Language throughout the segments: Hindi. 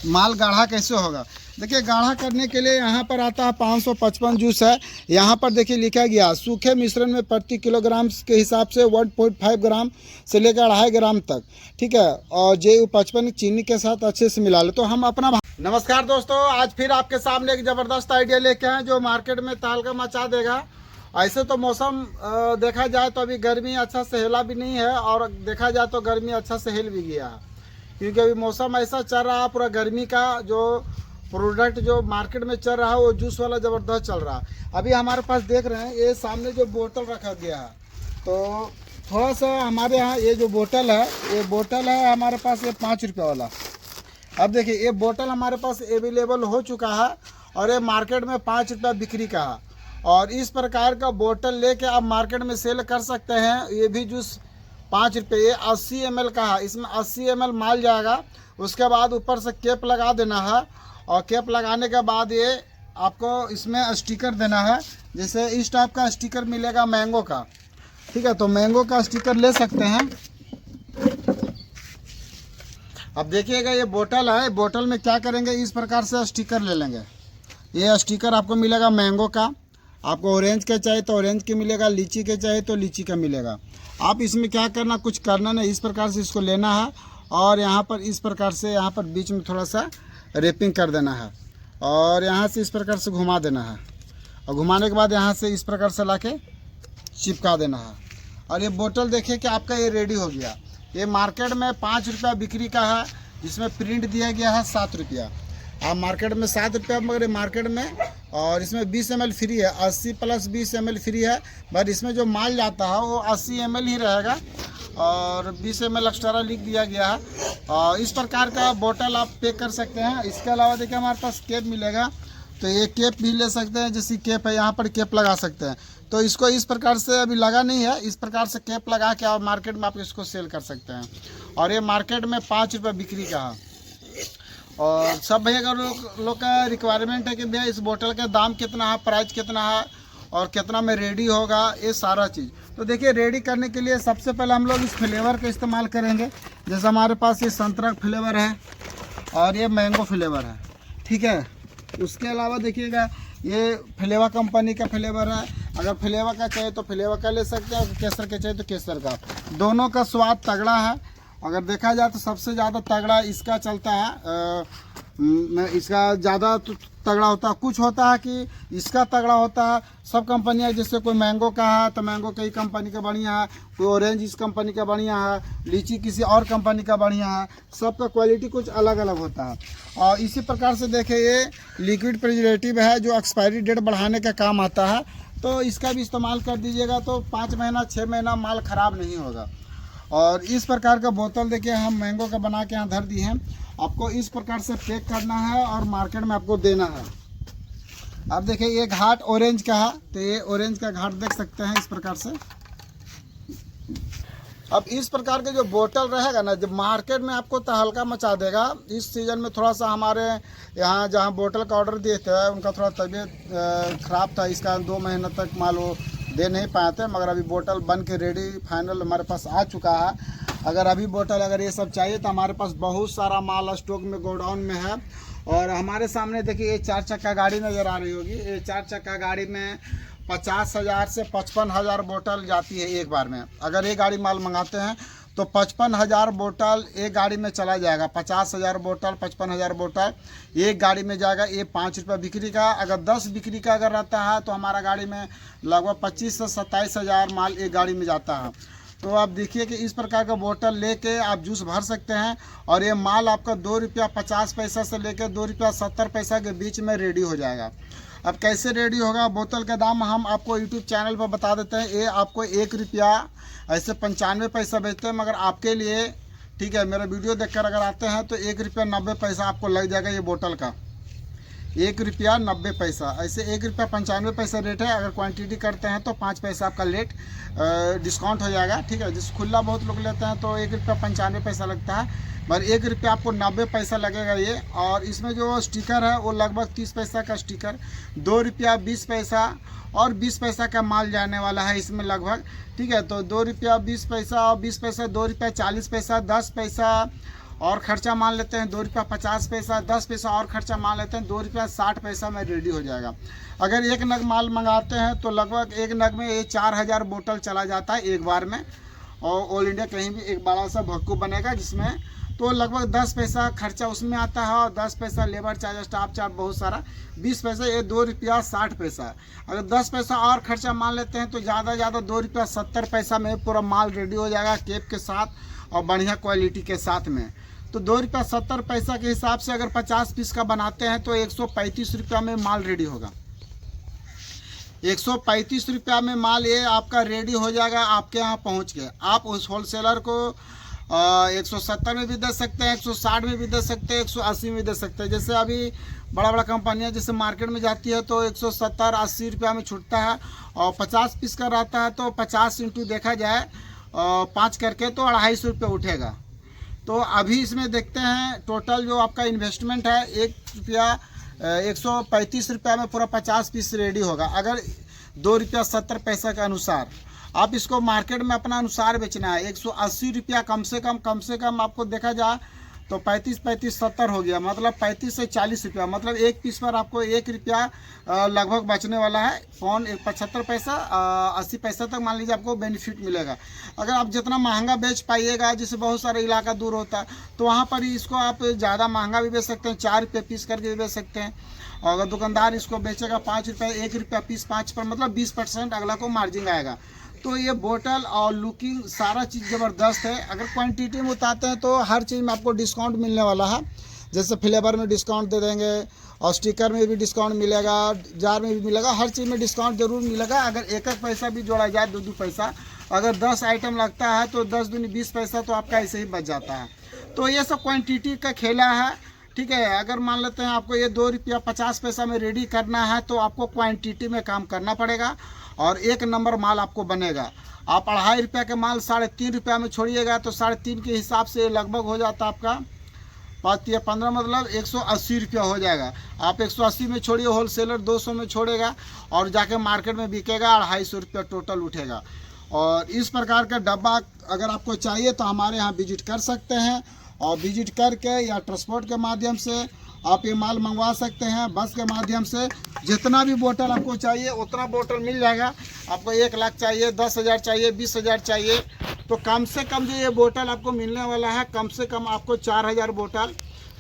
माल गाढ़ा कैसे होगा। देखिए गाढ़ा करने के लिए यहाँ पर आता है 555 जूस है। यहाँ पर देखिए लिखा गया सूखे मिश्रण में प्रति किलोग्राम के हिसाब से 1.5 ग्राम से लेकर 2.5 ग्राम तक, ठीक है। और JU55 चीनी के साथ अच्छे से मिला लो। तो हम अपना नमस्कार दोस्तों, आज फिर आपके सामने एक ज़बरदस्त आइडिया लेके आए जो मार्केट में तहलका मचा देगा। ऐसे तो मौसम देखा जाए तो अभी गर्मी अच्छा से हिला भी नहीं है, और देखा जाए तो गर्मी अच्छा से हिल भी गया है, क्योंकि अभी मौसम ऐसा चल रहा है। पूरा गर्मी का जो प्रोडक्ट जो मार्केट में चल रहा है वो जूस वाला ज़बरदस्त चल रहा है। अभी हमारे पास देख रहे हैं ये सामने जो बोतल रखा गया है, तो थोड़ा सा हमारे यहाँ ये जो बोतल है, ये बोतल है हमारे पास ये 5 रुपये वाला। अब देखिए ये बोतल हमारे पास अवेलेबल हो चुका है और ये मार्केट में 5 रुपये बिक्री का है। और इस प्रकार का बोतल लेके आप मार्केट में सेल कर सकते हैं। ये भी जूस 5 रुपये, ये 80 ml का है। इसमें 80 ml माल जाएगा। उसके बाद ऊपर से कैप लगा देना है, और कैप लगाने के बाद ये आपको इसमें स्टिकर देना है। जैसे इस टाइप का स्टिकर मिलेगा मैंगो का, ठीक है। तो मैंगो का स्टिकर ले सकते हैं। अब देखिएगा ये बोतल है, बोतल में क्या करेंगे, इस प्रकार से स्टिकर ले लेंगे। ये स्टिकर आपको मिलेगा मैंगो का, आपको ऑरेंज का चाहिए तो ऑरेंज का मिलेगा, लीची के चाहिए तो लीची का मिलेगा। आप इसमें क्या करना, कुछ करना नहीं, इस प्रकार से इसको लेना है और यहाँ पर इस प्रकार से यहाँ पर बीच में थोड़ा सा रैपिंग कर देना है, और यहाँ से इस प्रकार से घुमा देना है, और घुमाने के बाद यहाँ से इस प्रकार से लाके चिपका देना है। और ये बोतल देखिए कि आपका ये रेडी हो गया। ये मार्केट में 5 रुपया बिक्री का है, जिसमें प्रिंट दिया गया है 7 रुपया। आप मार्केट में 7 रुपया, मगर मार्केट में, और इसमें 20 ml फ्री है, 80 + 20 ml फ्री है। बट इसमें जो माल जाता है वो 80 ml ही रहेगा, और 20 ml एक्स्ट्रा लिख दिया गया है। और इस प्रकार का बोतल आप पैक कर सकते हैं। इसके अलावा देखिए हमारे पास कैप मिलेगा, तो ये कैप भी ले सकते हैं। जैसी कैप है यहाँ पर कैप लगा सकते हैं। तो इसको इस प्रकार से अभी लगा नहीं है, इस प्रकार से कैप लगा के आप मार्केट में आप इसको सेल कर सकते हैं। और ये मार्केट में 5 रुपये बिक्री का है। और सब भैया का लोग का रिक्वायरमेंट है कि भैया इस बोतल का दाम कितना है, प्राइस कितना है, और कितना में रेडी होगा, ये सारा चीज़। तो देखिए रेडी करने के लिए सबसे पहले हम लोग इस फ्लेवर का इस्तेमाल करेंगे। जैसे हमारे पास ये संतरा फ्लेवर है और ये मैंगो फ्लेवर है, ठीक है। उसके अलावा देखिएगा ये फ्लेवर कंपनी का फ्लेवर है। अगर फ्लेवर का चाहिए तो फ्लेवर का ले सकते हैं, अगर केसर का चाहिए तो केसर का। दोनों का स्वाद तगड़ा है। अगर देखा जाए तो सबसे ज़्यादा तगड़ा इसका चलता है, इसका ज़्यादा तगड़ा होता है। कुछ होता है कि इसका तगड़ा होता है। सब कंपनियाँ, जैसे कोई मैंगो का है तो मैंगो कई कंपनी का बढ़िया है, कोई ऑरेंज इस कंपनी का बढ़िया है, लीची किसी और कंपनी का बढ़िया है। सबका क्वालिटी कुछ अलग अलग होता है। और इसी प्रकार से देखें ये लिक्विड प्रिजर्वेटिव है जो एक्सपायरी डेट बढ़ाने का काम आता है। तो इसका भी इस्तेमाल कर दीजिएगा तो 5 महीना 6 महीना माल ख़राब नहीं होगा। और इस प्रकार का बोतल देखिए हम मैंगो का बना के यहाँ धर दी हैं। आपको इस प्रकार से पैक करना है और मार्केट में आपको देना है। अब देखिए ये घाट ऑरेंज का है, तो ये ऑरेंज का घाट देख सकते हैं इस प्रकार से। अब इस प्रकार के जो बोतल रहेगा ना, जब मार्केट में आपको तहलका मचा देगा। इस सीज़न में थोड़ा सा हमारे यहाँ जहाँ बोतल का ऑर्डर दिए थे उनका थोड़ा तबीयत ख़राब था, इसका 2 महीने तक माल वो दे नहीं पाए थे। मगर अभी बोतल बन के रेडी फाइनल हमारे पास आ चुका है। अगर अभी बोतल अगर ये सब चाहिए तो हमारे पास बहुत सारा माल स्टॉक में गोडाउन में है। और हमारे सामने देखिए ये 4 चक्का गाड़ी नज़र आ रही होगी। ये 4 चक्का गाड़ी में 50,000 से 55,000 बोतल जाती है एक बार में। अगर ये गाड़ी माल मंगाते हैं तो 55,000 बोतल एक गाड़ी में चला जाएगा। 50,000 बोतल 55,000 बोतल एक गाड़ी में जाएगा। ये 5 रुपये बिक्री का। अगर 10 बिक्री का अगर रहता है तो हमारा गाड़ी में लगभग 25 से 27,000 माल एक गाड़ी में जाता है। तो आप देखिए कि इस प्रकार का बोतल लेके आप जूस भर सकते हैं। और ये माल आपका 2 रुपया 50 पैसा से लेकर 2 रुपया 70 पैसा के बीच में रेडी हो जाएगा। अब कैसे रेडी होगा, बोतल का दाम हम आपको यूट्यूब चैनल पर बता देते हैं। ये आपको 1 रुपया ऐसे 95 पैसा बेचते हैं, मगर आपके लिए ठीक है, मेरा वीडियो देखकर अगर आते हैं तो 1 रुपया 90 पैसा आपको लग जाएगा ये बोतल का। 1 रुपया 90 पैसा, ऐसे 1 रुपया 95 पैसा रेट है। अगर क्वांटिटी करते हैं तो 5 पैसा आपका लेट डिस्काउंट हो जाएगा, ठीक है। जिस खुला बहुत लोग लेते हैं तो 1 रुपया 95 पैसा लगता है, पर 1 रुपया आपको 90 पैसा लगेगा ये। और इसमें जो स्टिकर है वो लगभग 30 पैसा का स्टिकर, 2 रुपया 20 पैसा और 20 पैसा का माल जाने वाला है इसमें लगभग, ठीक है। तो 2 रुपया 20 पैसा और 20 पैसा, 2 रुपया 40 पैसा, 10 पैसा और खर्चा मान लेते हैं 2 रुपया 50 पैसा, 10 पैसा और खर्चा मान लेते हैं 2 रुपया 60 पैसा में रेडी हो जाएगा। अगर एक नग माल मंगाते हैं तो लगभग एक नग में ये 4000 बोतल चला जाता है एक बार में। और ऑल इंडिया कहीं भी एक बड़ा सा भक्कू बनेगा जिसमें तो लगभग 10 पैसा खर्चा उसमें आता है और 10 पैसा लेबर चार्ज, स्टाफ चार्ज बहुत सारा, 20 पैसा, ये 2 रुपया 60 पैसा। अगर 10 पैसा और खर्चा मान लेते हैं तो ज़्यादा 2 रुपया 70 पैसा में पूरा माल रेडी हो जाएगा केप के साथ और बढ़िया क्वालिटी के साथ में। तो 2 रुपया 70 पैसा के हिसाब से अगर 50 पीस का बनाते हैं तो 135 रुपया में माल रेडी होगा। 135 रुपया में माल ये आपका रेडी हो जाएगा आपके यहाँ पहुँच के। आप उस होलसेलर को 170 में भी दे सकते हैं, 160 में भी दे सकते हैं, 180 में भी दे सकते हैं। जैसे अभी बड़ा बड़ा कंपनियां जैसे मार्केट में जाती है तो 170-80 रुपया में छूटता है और 50 पीस का रहता है तो 50 इंटू देखा जाए 5 करके तो 250 रुपये उठेगा। तो अभी इसमें देखते हैं टोटल जो आपका इन्वेस्टमेंट है 135 रुपया में पूरा 50 पीस रेडी होगा। अगर 2 रुपया 70 पैसा के अनुसार आप इसको मार्केट में अपना अनुसार बेचना है 180 रुपया कम से कम आपको देखा जाए तो 35-70 हो गया, मतलब 35 से 40 रुपया, मतलब एक पीस पर आपको 1 रुपया लगभग बचने वाला है। 75 पैसा 80 पैसा तक मान लीजिए आपको बेनिफिट मिलेगा। अगर आप जितना महंगा बेच पाइएगा, जैसे बहुत सारे इलाका दूर होता है तो वहाँ पर ही इसको आप ज़्यादा महंगा भी बेच सकते हैं, 4 रुपये पीस करके भी बेच सकते हैं। और अगर दुकानदार इसको बेचेगा 5 रुपये, 1 रुपया पीस 5 पर, मतलब 20% अगला को मार्जिन आएगा। तो ये बोतल और लुकिंग सारा चीज़ ज़बरदस्त है। अगर क्वांटिटी में उतारते हैं तो हर चीज़ में आपको डिस्काउंट मिलने वाला है। जैसे फ्लेवर में डिस्काउंट दे देंगे और स्टिकर में भी डिस्काउंट मिलेगा, जार में भी मिलेगा, हर चीज़ में डिस्काउंट जरूर मिलेगा। अगर एक पैसा भी जोड़ा जाए 2 पैसा, अगर 10 आइटम लगता है तो 10 दूनी 20 पैसा तो आपका ऐसे ही बच जाता है। तो ये सब क्वान्टिटी का खेला है, ठीक है। अगर मान लेते हैं आपको ये 2 रुपया 50 पैसा में रेडी करना है तो आपको क्वांटिटी में काम करना पड़ेगा और 1 नंबर माल आपको बनेगा। आप 2.5 रुपया के माल 3.5 रुपया में छोड़िएगा तो 3.5 के हिसाब से लगभग हो जाता आपका 5 या 15, मतलब 180 रुपया हो जाएगा। आप 180 में छोड़िए, होलसेलर 200 में छोड़ेगा और जाके मार्केट में बिकेगा 250 रुपया टोटल उठेगा। और इस प्रकार का डब्बा अगर आपको चाहिए तो हमारे यहाँ विजिट कर सकते हैं और विजिट करके या ट्रांसपोर्ट के माध्यम से आप ये माल मंगवा सकते हैं। बस के माध्यम से जितना भी बोतल आपको चाहिए उतना बोतल मिल जाएगा। आपको 1 लाख चाहिए, 10,000 चाहिए, 20,000 चाहिए तो कम से कम जो ये बोतल आपको मिलने वाला है, कम से कम आपको 4000 बोतल,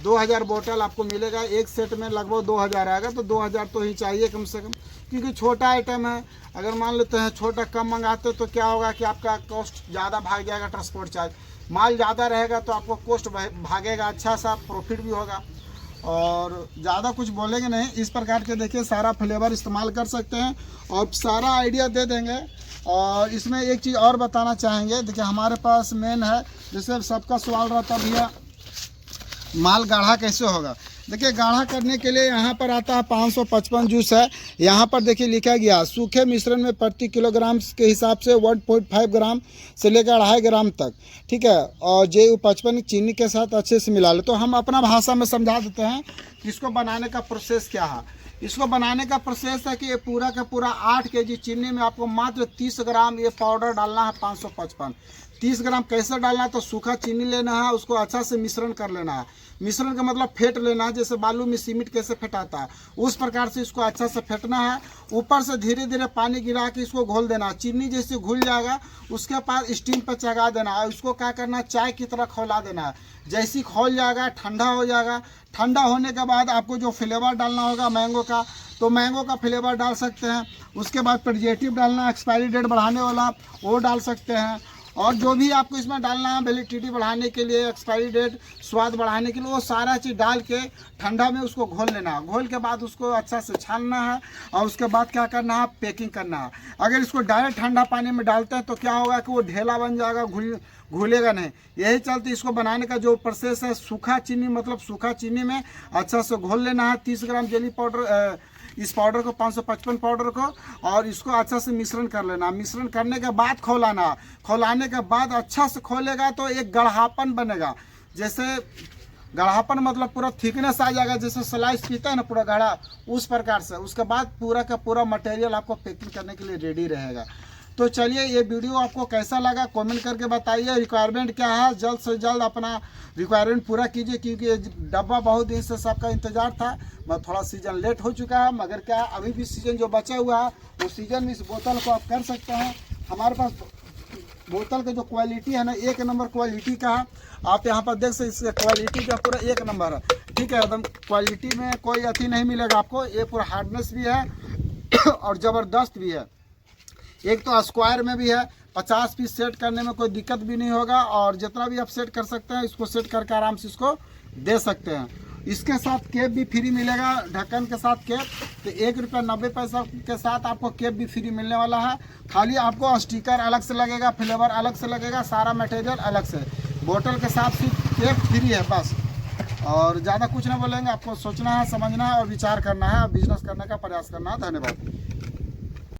2000 बोतल आपको मिलेगा। एक सेट में लगभग 2000 आएगा तो 2000 तो ही चाहिए कम से कम, क्योंकि छोटा आइटम है। अगर मान लेते हैं छोटा कम मंगाते तो क्या होगा कि आपका कॉस्ट ज़्यादा भाग जाएगा, ट्रांसपोर्ट चार्ज। माल ज़्यादा रहेगा तो आपको कॉस्ट भागेगा, अच्छा सा प्रॉफिट भी होगा और ज़्यादा कुछ बोलेंगे नहीं। इस प्रकार के देखिए सारा फ्लेवर इस्तेमाल कर सकते हैं और सारा आइडिया दे देंगे। और इसमें एक चीज़ और बताना चाहेंगे, देखिए हमारे पास मेन है, जैसे सबका सवाल रहता भैया माल गाढ़ा कैसे होगा। देखिए गाढ़ा करने के लिए यहाँ पर आता है 555 जूस है। यहाँ पर देखिए लिखा गया सूखे मिश्रण में प्रति किलोग्राम के हिसाब से 1.5 ग्राम से लेकर 2.5 ग्राम तक, ठीक है। और J55 चीनी के साथ अच्छे से मिला ले। तो हम अपना भाषा में समझा देते हैं कि इसको बनाने का प्रोसेस क्या है। इसको बनाने का प्रोसेस है कि ये पूरा का पूरा 8 kg चीनी में आपको मात्र 30 ग्राम ये पाउडर डालना है। 555 30 ग्राम कैसे डालना है, तो सूखा चीनी लेना है, उसको अच्छा से मिश्रण कर लेना है। मिश्रण का मतलब फेंट लेना है, जैसे बालू में सीमेंट कैसे फेंटाता है उस प्रकार से इसको अच्छा से फेंटना है। ऊपर से धीरे धीरे पानी गिरा के इसको घोल देना है। चीनी जैसे घुल जाएगा उसके बाद स्टीम पर चढ़ा देना है। उसको क्या करना है, चाय की तरह खौला देना है। जैसे ही खौल जाएगा ठंडा हो जाएगा। ठंडा होने के बाद आपको जो फ्लेवर डालना होगा मैंगो का, तो मैंगो का फ्लेवर डाल सकते हैं। उसके बाद प्रिजर्वेटिव डालना, एक्सपायरी डेट बढ़ाने वाला वो डाल सकते हैं। और जो भी आपको इसमें डालना है वैलिडिटी बढ़ाने के लिए, एक्सपायरी डेट, स्वाद बढ़ाने के लिए, वो सारा चीज़ डाल के ठंडा में उसको घोल लेना है। घोल के बाद उसको अच्छा से छानना है और उसके बाद क्या करना है, पैकिंग करना है। अगर इसको डायरेक्ट ठंडा पानी में डालते हैं तो क्या होगा कि वो ढेला बन जाएगा, घुलेगा नहीं। यही चलते इसको बनाने का जो प्रोसेस है, सूखा चीनी मतलब सूखा चीनी में अच्छा से घोल लेना है। 30 ग्राम जेली पाउडर, इस पाउडर को 555 पाउडर को, और इसको अच्छा से मिश्रण कर लेना। मिश्रण करने के बाद खौलाना। खौलाने के बाद अच्छा से खोलेगा तो एक गढ़ापन बनेगा। जैसे गढ़ापन मतलब पूरा थिकनेस आ जाएगा, जैसे स्लाइस पीता है ना पूरा गाढ़ा, उस प्रकार से। उसके बाद पूरा का पूरा मटेरियल आपको पैकिंग करने के लिए रेडी रहेगा। तो चलिए, ये वीडियो आपको कैसा लगा कमेंट करके बताइए। रिक्वायरमेंट क्या है, जल्द से जल्द अपना रिक्वायरमेंट पूरा कीजिए, क्योंकि ये डब्बा बहुत दिन से सबका इंतजार था। मैं थोड़ा सीज़न लेट हो चुका है, मगर क्या अभी भी सीज़न जो बचा हुआ है वो सीज़न में इस बोतल को आप कर सकते हैं। हमारे पास बोतल का जो क्वालिटी है ना, 1 नंबर क्वालिटी का है। आप यहाँ पर देख सकते, इसका क्वालिटी जो पूरा 1 नंबर है, ठीक है। एकदम क्वालिटी में कोई अति नहीं मिलेगा आपको। ये पूरा हार्डनेस भी है और ज़बरदस्त भी है। एक तो स्क्वायर में भी है, 50 पीस सेट करने में कोई दिक्कत भी नहीं होगा, और जितना भी आप सेट कर सकते हैं इसको सेट करके आराम से इसको दे सकते हैं। इसके साथ केप भी फ्री मिलेगा, ढक्कन के साथ केप। तो 1 रुपया 90 पैसा के साथ आपको केप भी फ्री मिलने वाला है। खाली आपको स्टिकर अलग से लगेगा, फ्लेवर अलग से लगेगा, सारा मटेरियल अलग से। बोतल के साथ सिर्फ केप फ्री है बस, और ज़्यादा कुछ नहीं बोलेंगे। आपको सोचना है, समझना है और विचार करना है, बिजनेस करने का प्रयास करना है। धन्यवाद।